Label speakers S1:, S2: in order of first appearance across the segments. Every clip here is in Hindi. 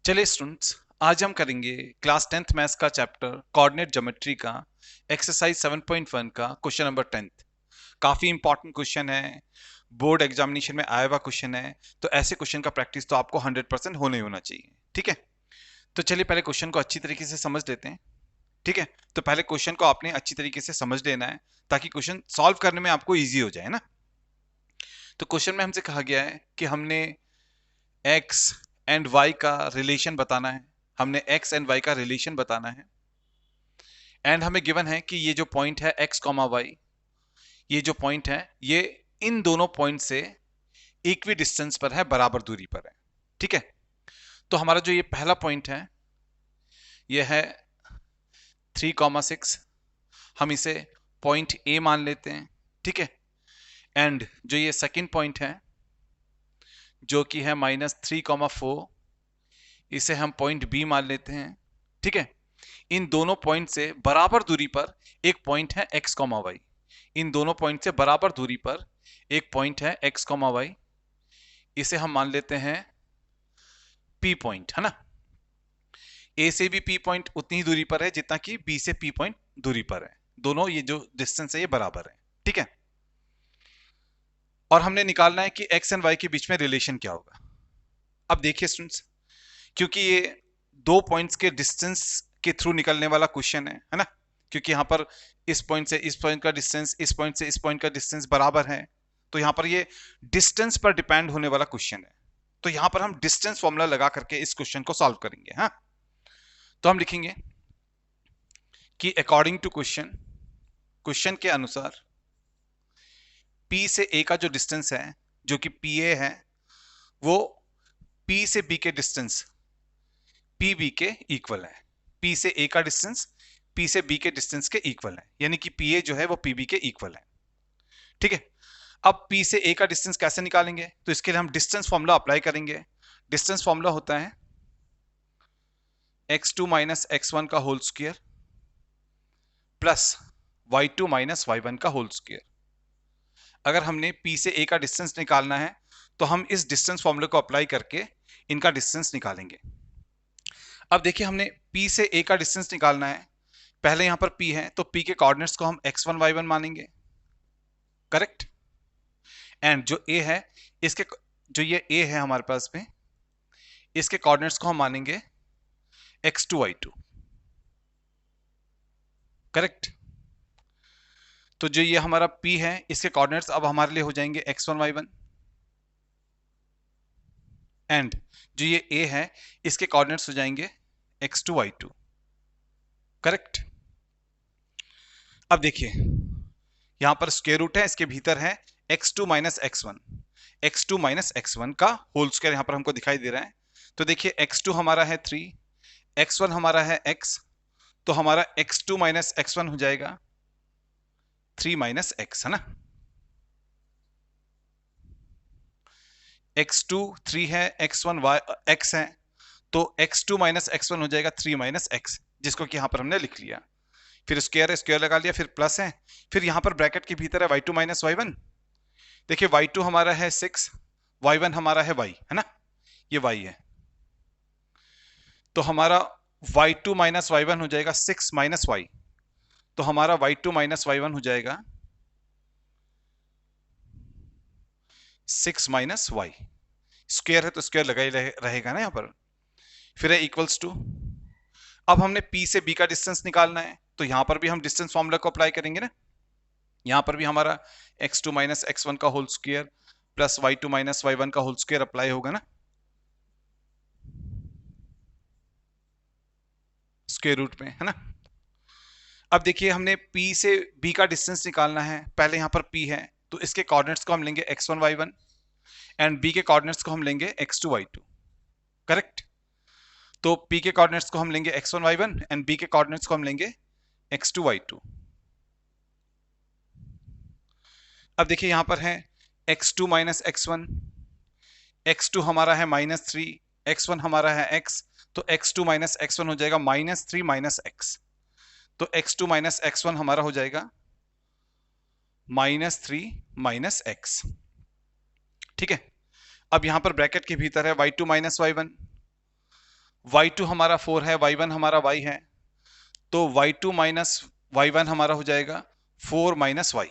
S1: चलिए स्टूडेंट्स, आज हम करेंगे क्लास 10th मैथ्स का चैप्टर कोऑर्डिनेट ज्योमेट्री का एक्सरसाइज 7.1 का क्वेश्चन नंबर 10th। काफी इंपॉर्टेंट क्वेश्चन है, बोर्ड एग्जामिनेशन में आया हुआ क्वेश्चन है। तो ऐसे क्वेश्चन का प्रैक्टिस तो आपको 100% होना ही होना चाहिए। ठीक है, तो चलिए पहले क्वेश्चन को अच्छी तरीके से समझ लेते हैं। ठीक है, तो पहले क्वेश्चन को आपने अच्छी तरीके से समझ लेना है ताकि क्वेश्चन सॉल्व करने में आपको ईजी हो जाए ना। तो क्वेश्चन में हमसे कहा गया है कि हमने एक्स एंड वाई का रिलेशन बताना है। हमने एक्स एंड वाई का रिलेशन बताना है एंड हमें गिवन है कि ये जो पॉइंट है एक्स कॉमा वाई, ये जो पॉइंट है ये इन दोनों पॉइंट से इक्वी डिस्टेंस पर है, बराबर दूरी पर है। ठीक है, तो हमारा जो ये पहला पॉइंट है ये है 3,6। हम इसे पॉइंट ए मान लेते हैं। ठीक है, एंड जो ये सेकंड पॉइंट है जो कि है -3,4, इसे हम पॉइंट बी मान लेते हैं। ठीक है, इन दोनों पॉइंट से बराबर दूरी पर एक पॉइंट है एक्स कॉमा वाई। इन दोनों पॉइंट से बराबर दूरी पर एक पॉइंट है एक्स कॉमा वाई, इसे हम मान लेते हैं पी पॉइंट, है ना। ए से भी पी पॉइंट उतनी ही दूरी पर है जितना कि बी से पी पॉइंट दूरी पर है। दोनों ये जो डिस्टेंस है ये बराबर है। ठीक है, और हमने निकालना है कि एक्स एंड वाई के बीच में रिलेशन क्या होगा। अब देखिए स्टूडेंट्स, क्योंकि ये दो पॉइंट्स के डिस्टेंस के थ्रू निकलने वाला क्वेश्चन है ना। क्योंकि यहां पर इस पॉइंट से इस पॉइंट का डिस्टेंस, इस पॉइंट से इस पॉइंट का डिस्टेंस बराबर है, तो यहां पर ये डिस्टेंस पर डिपेंड होने वाला क्वेश्चन है। तो यहां पर हम डिस्टेंस फॉर्मूला लगा करके इस क्वेश्चन को सॉल्व करेंगे। हाँ, तो हम लिखेंगे कि अकॉर्डिंग टू क्वेश्चन, क्वेश्चन के अनुसार P से A का जो डिस्टेंस है जो कि PA है, वो P से B के डिस्टेंस PB के इक्वल है। P से A का डिस्टेंस P से B के डिस्टेंस के इक्वल है, यानी कि PA जो है वो PB के इक्वल है। ठीक है, अब P से A का डिस्टेंस कैसे निकालेंगे, तो इसके लिए हम डिस्टेंस फॉर्मूला अप्लाई करेंगे। डिस्टेंस फॉर्मूला होता है x2 माइनस x1 का whole square plus y2 minus y1 का होल स्क्वायर। अगर हमने P से A का डिस्टेंस निकालना है तो हम इस डिस्टेंस फॉर्मूले को अप्लाई करके इनका डिस्टेंस निकालेंगे। अब देखिए, हमने P से A का डिस्टेंस निकालना है। पहले यहां पर P है तो P के कोऑर्डिनेट्स को हम x1 y1 मानेंगे, करेक्ट। एंड जो A है, इसके जो ये A है हमारे पास में, इसके कोऑर्डिनेट्स को हम मानेंगे x2 y2, करेक्ट। तो जो ये हमारा P है, इसके कोऑर्डिनेट्स अब हमारे लिए हो जाएंगे x1 y1, एंड जो ये A है इसके कोऑर्डिनेट्स हो जाएंगे x2 y2, करेक्ट। अब देखिए, यहां पर स्क्वायर रूट है, इसके भीतर है x2 minus x1, x2 minus x1 का होल स्क्वायर यहां पर हमको दिखाई दे रहा है। तो देखिए, x2 हमारा है 3, x1 हमारा है x, तो हमारा x2 माइनस x1 हो जाएगा 3 माइनस x, है ना। x2 3 है, x1 y x है, तो x2 माइनस x1 हो जाएगा 3 माइनस x, जिसको कि यहां पर हमने लिख लिया। फिर स्क्वायर है, स्क्वायर लगा लिया, फिर प्लस है, फिर यहां पर ब्रैकेट के भीतर है y2 माइनस y1। देखिए, y2 हमारा है 6, y1 हमारा है y, है ना, ये y है। तो हमारा y2 माइनस y1 हो जाएगा 6 माइनस y, तो हमारा y2 माइनस y1 हो जाएगा 6 माइनस y। स्क्वायर है तो स्क्वायर लगा ही रहेगा ना यहां पर। फिर है इक्वल्स टू, अब हमने P से B का डिस्टेंस निकालना है, तो यहां पर भी हम डिस्टेंस फॉर्मूला को अप्लाई करेंगे ना। यहां पर भी हमारा x2 माइनस x1 का whole square plus y2 minus y1 का होल स्क्वायर अप्लाई होगा ना, स्क्वायर रूट में, है ना। अब देखिए, हमने P से B का डिस्टेंस निकालना है। पहले यहां पर P है तो इसके कोऑर्डिनेट्स को हम लेंगे x1 y1, एंड B के कोऑर्डिनेट्स को हम लेंगे x2 y2, करेक्ट। तो P के कोऑर्डिनेट्स को हम लेंगे x1 y1 एंड B के कोऑर्डिनेट्स को हम लेंगे x2 y2। अब देखिए, यहां पर है x2 माइनस x1, x2 हमारा है -3, x1 हमारा है x, तो x2 माइनस x1 हो जाएगा -3 माइनस x, तो x2 माइनस x1 हमारा हो जाएगा -3 माइनस x। ठीक है, अब यहां पर ब्रैकेट के भीतर है y2 माइनस y1, y2 हमारा 4 है, y1 हमारा y है, तो y2 माइनस y1 हमारा हो जाएगा 4 माइनस y।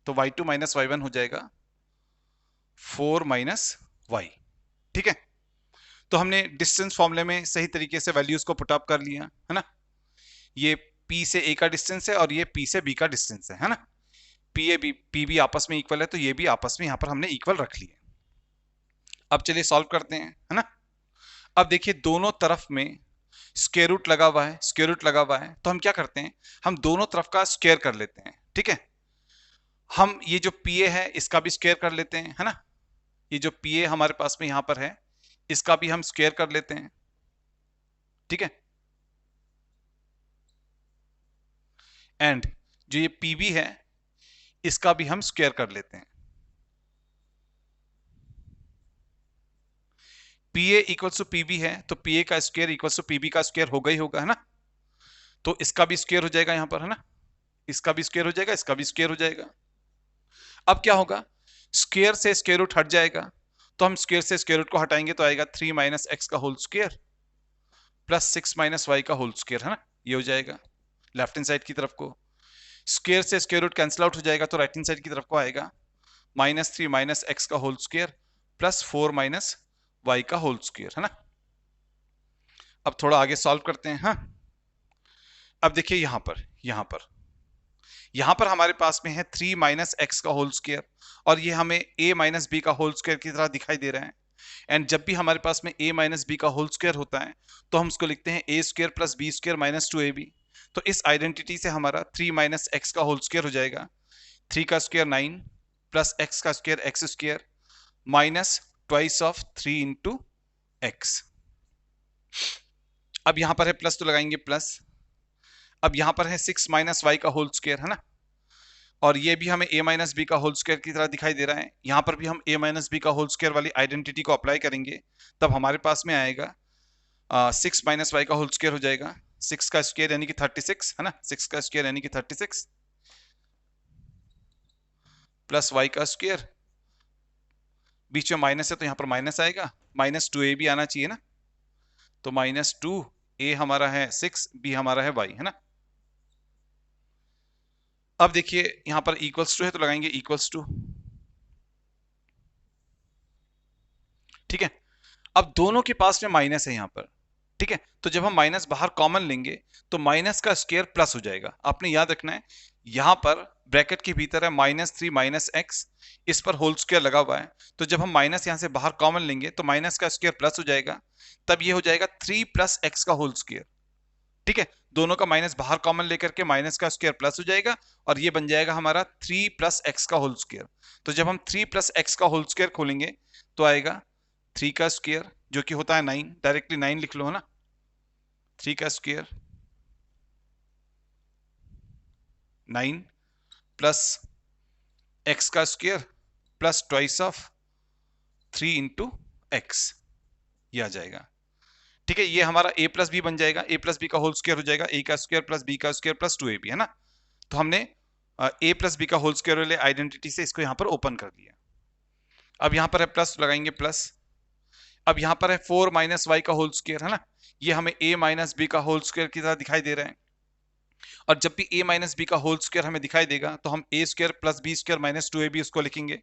S1: तो y2 माइनस y1 हो जाएगा 4 माइनस y। ठीक है, तो हमने डिस्टेंस फॉर्मूले में सही तरीके से वैल्यूज को पुट अप कर लिया है ना। ये P से A का डिस्टेंस है और ये P से B का डिस्टेंस है ना। P भी आपस में इक्वल है, तो ये भी आपस में यहां पर हमने इक्वल रख लिए। अब चलिए सॉल्व करते हैं, है ना। अब देखिए दोनों तरफ में स्क्वायर रूट लगा हुआ है, स्क्वायर रूट लगा हुआ है, तो हम क्या करते हैं, हम दोनों तरफ का स्क्वायर कर लेते हैं। ठीक है, हम ये जो PA है इसका भी स्क्वायर कर लेते हैं, है ना। ये जो PA हमारे पास में यहां पर है इसका भी हम स्क्वायर कर लेते हैं। ठीक है, एंड जो ये PB है इसका भी हम स्क्वायर कर लेते हैं। PA इक्वल्स टू PB है, तो PA का स्क्वायर इक्वल्स टू PB का स्क्वायर होगा ही होगा, है ना। तो इसका भी स्क्वायर हो जाएगा यहां पर, है ना। इसका भी स्क्वायर हो जाएगा, इसका भी स्क्वायर हो जाएगा। अब क्या होगा, स्क्वायर से स्क्वायर रूट हट जाएगा, तो हम स्क्वायर से स्क्वायर रूट को हटाएंगे तो आएगा 3 माइनस एक्स का whole square plus 6 minus y का होल स्क्वायर, है ना। ये हो जाएगा लेफ्ट हैंड साइड की तरफ को। स्क्वायर से स्क्वायर रूट कैंसिल आउट हो जाएगा, तो राइट हैंड साइड की तरफ को आएगा -3 माइनस एक्स का whole square plus 4 minus y का होल स्क्वायर, है ना। अब थोड़ा आगे सॉल्व करते हैं। हाँ, अब देखिए यहां पर हमारे पास में है 3 माइनस एक्स का होल स्क्वायर, और ये हमें a माइनस बी का होल स्क्वायर की तरह दिखाई दे रहा है। एंड जब भी हमारे पास में a माइनस बी का होल स्क्वायर होता है तो हम उसको लिखते हैं a square plus b square minus 2ab। तो इस आइडेंटिटी से हमारा 3 माइनस एक्स का होल स्क्वायर हो जाएगा 3 का स्क्वायर 9 प्लस एक्स का square x square minus twice of 3 into x. अब यहां पर है प्लस तो लगाएंगे प्लस। अब यहां पर है 6 माइनस वाई का होल स्क्वायर, है ना, और ये भी हमें a माइनस बी का होल स्क्वायर की तरह दिखाई दे रहा है। यहां पर भी हम a माइनस बी का होल स्क्वायर वाली आइडेंटिटी को अप्लाई करेंगे, तब हमारे पास में आएगा 6 माइनस वाई का होल स्क्वायर हो जाएगा 6 का स्क्वायर यानी कि 36, है ना। 6 का स्क्वायर यानी कि 36 प्लस वाई का स्क्वायर, बीच में माइनस है तो यहां पर माइनस आएगा, -2a भी आना चाहिए ना। तो -2a हमारा है 6, b हमारा है y, है ना। अब देखिए यहां पर इक्वल्स टू है तो लगाएंगे इक्वल्स टू। ठीक है, अब दोनों के पास में माइनस है यहां पर। ठीक है, तो जब हम माइनस बाहर कॉमन लेंगे तो माइनस का स्क्वायर प्लस हो जाएगा। आपने याद रखना है यहां पर ब्रैकेट के भीतर है -3 माइनस एक्स, इस पर होल स्क्वायर लगा हुआ है, तो जब हम माइनस यहां से बाहर कॉमन लेंगे तो माइनस का स्क्वायर प्लस हो जाएगा, तब ये हो जाएगा 3 प्लस एक्स का होल स्क्वायर। ठीक है, दोनों का माइनस बाहर कॉमन लेकर के माइनस का स्क्वायर प्लस हो जाएगा और ये बन जाएगा हमारा 3 प्लस एक्स का होल स्क्वायर। तो जब हम 3 प्लस एक्स का होल स्क्वायर खोलेंगे तो आएगा 3 का स्क्वायर जो कि होता है 9, डायरेक्टली 9 लिख लो, है ना। 3 का स्क्वायर 9 प्लस एक्स का square plus twice of 3 into x, ये आ जाएगा। ठीक है, ये हमारा a प्लस बी बन जाएगा, a प्लस बी का होल स्क्वायर हो जाएगा a का स्क्वायर प्लस b का स्क्वायर प्लस 2ab, है ना। तो हमने a प्लस बी का होल स्क्वायर वाले आइडेंटिटी से इसको यहां पर ओपन कर दिया। अब यहां पर है प्लस, लगाएंगे प्लस। अब यहां पर है 4 माइनस वाई का होल स्क्वायर, है ना, ये हमें a माइनस बी का होल स्क्वायर की तरह दिखाई दे रहा है। और जब भी a माइनस बी का होल स्क्वायर हमें दिखाई देगा तो हम a square plus b square minus 2ab उसको लिखेंगे।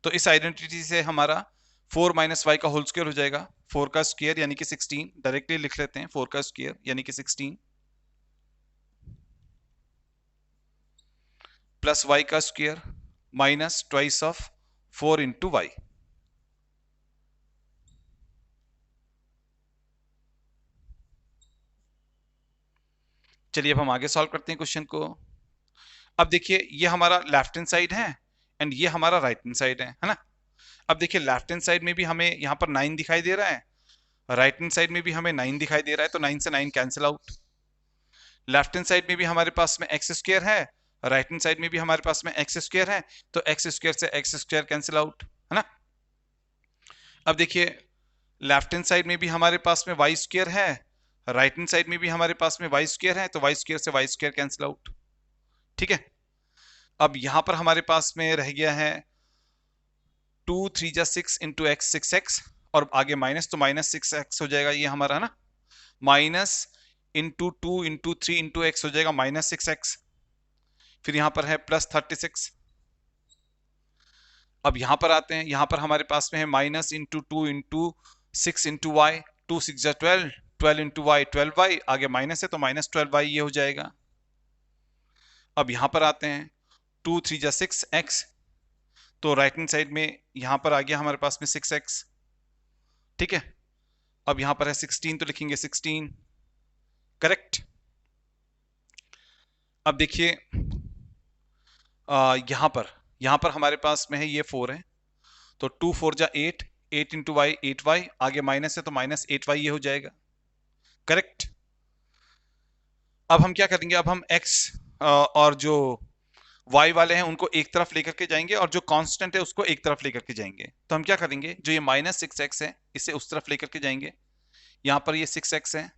S1: तो इस आइडेंटिटी से हमारा 4 माइनस वाई का होल स्क्वायर हो जाएगा 4 का स्क्वायर यानी कि 16, डायरेक्टली लिख लेते हैं 4 का स्क्वायर यानी कि 16 प्लस वाई का square minus twice of 4 into y. चलिए अब हम आगे सॉल्व करते हैं क्वेश्चन को। अब देखिए ये हमारा लेफ्ट हैंड साइड है एंड ये हमारा राइट हैंड साइड है ना। अब देखिए लेफ्ट हैंड साइड में भी हमें यहाँ पर 9 दिखाई दे रहा है, राइट हैंड साइड में भी हमें 9 दिखाई दे रहा है, तो 9 से 9 cancel out. Left hand side में भी हमारे पास में एक्स स्क्वायर है, राइट हैंड साइड में भी हमारे पास में एक्स स्क्वायर है, तो एक्स स्क्वायर से एक्स स्क्वायर कैंसिल आउट, है ना। अब देखिए लेफ्ट हैंड साइड में भी हमारे पास में वाई स्क्वायर है, राइट हैंड साइड में भी हमारे पास में वाई स्क्वायर है, तो वाई स्क्वायर से वाई स्क्वायर कैंसिल आउट। ठीक है, अब यहां पर हमारे पास में रह गया है 2 3 जा 6 इंटू एक्स 6x, और आगे माइनस तो -6x हो जाएगा ये हमारा, है ना। Minus into 2 into 3 into x हो जाएगा -6x, फिर यहां पर है +36। अब यहां पर आते हैं, यहां पर हमारे पास में है minus into 2 into 6 into y, 2 6 12, 12 into y 12y, आगे माइनस है तो -12y ये हो जाएगा। अब यहां पर आते हैं, 2 3 6x, तो राइट हैंड साइड में यहां पर आ गया हमारे पास में 6x, ठीक है। अब यहां पर है 16 तो लिखेंगे 16, करेक्ट। अब देखिए यहां पर हमारे पास में है ये 4 है, तो 2 4 जा 8, 8 इंटू वाई 8y, आगे माइनस है तो -8y ये हो जाएगा, करेक्ट। अब हम क्या करेंगे, अब हम x और जो y वाले हैं उनको एक तरफ लेकर के जाएंगे और जो कांस्टेंट है उसको एक तरफ लेकर के जाएंगे। तो हम क्या करेंगे, जो ये -6x है इसे उस तरफ लेकर के जाएंगे, यहां पर ये 6x है,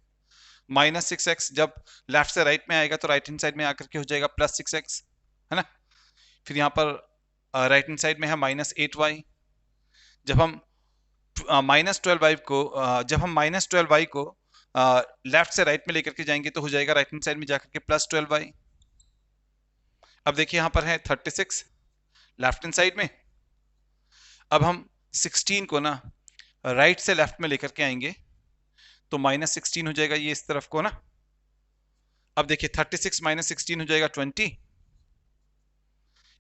S1: -6x जब लेफ्ट से राइट में आएगा तो राइट हैंड साइड में आकर के हो जाएगा +6x, है ना। फिर यहां पर राइट हैंड साइड में है -8y, जब हम -12y को जब हम -12y को लेफ्ट से राइट में लेकर के जाएंगे तो हो जाएगा राइट हैंड साइड में जाकर के +12y। अब देखिए यहां पर है 36 लेफ्ट हैंड साइड में, अब हम 16 को ना राइट से लेफ्ट में लेकर के आएंगे तो -16 हो जाएगा ये इस तरफ को ना। अब देखिए 36 -16 हो जाएगा 20,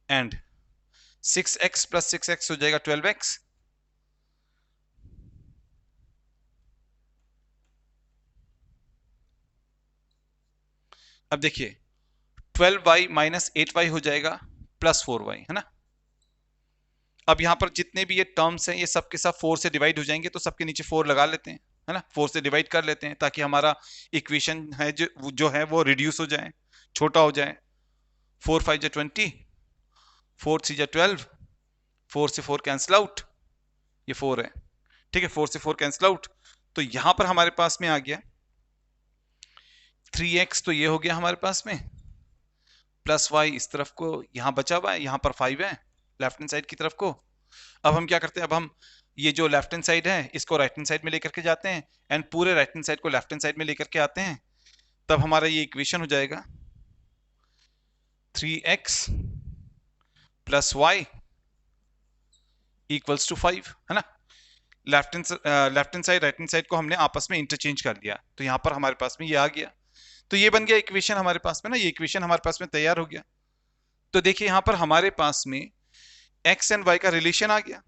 S1: एंड 6x + 6x हो जाएगा 12x। अब देखिए 12y - 8y हो जाएगा +4y, है ना। अब यहां पर जितने भी ये टर्म्स हैं ये सब के सब 4 से डिवाइड हो जाएंगे, तो सबके नीचे 4 लगा लेते हैं, है ना, 4 से डिवाइड कर लेते हैं ताकि हमारा इक्वेशन है जो है वो रिड्यूस हो जाए, छोटा हो जाए। 4 5 जा 20, 4 3 जा 12, 4 से 4 कैंसिल आउट, ये 4 है, ठीक है, 4 से 4 कैंसिल आउट। तो यहां पर हमारे पास में आ गया 3x, तो ये हो गया हमारे पास में, प्लस y इस तरफ को यहां बचा हुआ है, यहां पर 5 है लेफ्ट हैंड साइड की तरफ को। अब हम क्या करते हैं, अब हम ये जो लेफ्ट हैंड साइड है इसको राइट हैंड साइड में लेकर के जाते हैं एंड पूरे राइट हैंड साइड को लेफ्ट हैंड साइड में लेकर के आते हैं, तब हमारा ये इक्वेशन हो जाएगा 3x + y = 5, है ना। Left hand side right hand side को हमने आपस में इंटरचेंज कर लिया, तो यहां पर हमारे पास में ये आ गया, तो ये बन गया इक्वेशन हमारे पास में ना, ये इक्वेशन हमारे पास में तैयार हो गया। तो देखिए यहां पर हमारे पास में x एंड y का रिलेशन आ गया,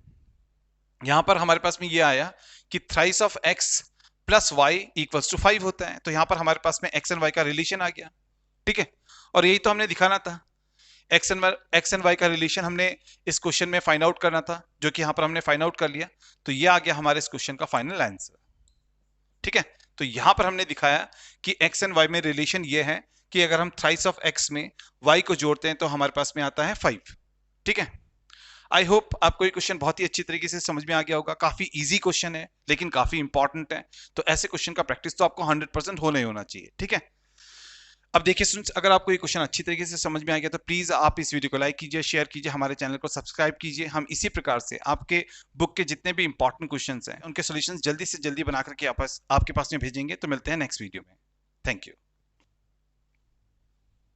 S1: यहां पर हमारे पास में ये आया कि थ्राइस ऑफ x + y = 5 होता है, तो यहां पर हमारे पास में x एंड y का रिलेशन आ गया, ठीक है। और यही तो हमने दिखाना था, x एंड y का रिलेशन हमने इस क्वेश्चन में फाइंड आउट करना था, जो कि यहां पर हमने फाइंड आउट कर लिया, तो ये आ गया हमारे इस क्वेश्चन का फाइनल आंसर, ठीक है। तो यहां पर हमने दिखाया कि x एंड y में रिलेशन ये है कि अगर हम थ्राइस ऑफ x में y को जोड़ते हैं तो हमारे पास में आता है 5, ठीक है। आई होप आपको ये क्वेश्चन बहुत ही अच्छी तरीके से समझ में आ गया होगा, काफी इजी क्वेश्चन है लेकिन काफी इंपॉर्टेंट है, तो ऐसे क्वेश्चन का प्रैक्टिस तो आपको 100% होना ही होना चाहिए, ठीक है। अब देखिए स्टूडेंट्स, अगर आपको ये क्वेश्चन अच्छी तरीके से समझ में आ गया तो प्लीज आप इस वीडियो को लाइक कीजिए, शेयर कीजिए, हमारे चैनल को सब्सक्राइब कीजिए। हम इसी प्रकार से आपके बुक के जितने भी इंपॉर्टेंट क्वेश्चंस हैं उनके सॉल्यूशंस जल्दी से जल्दी बना करके आपके पास में भेजेंगे। तो मिलते हैं नेक्स्ट वीडियो में, थैंक यू।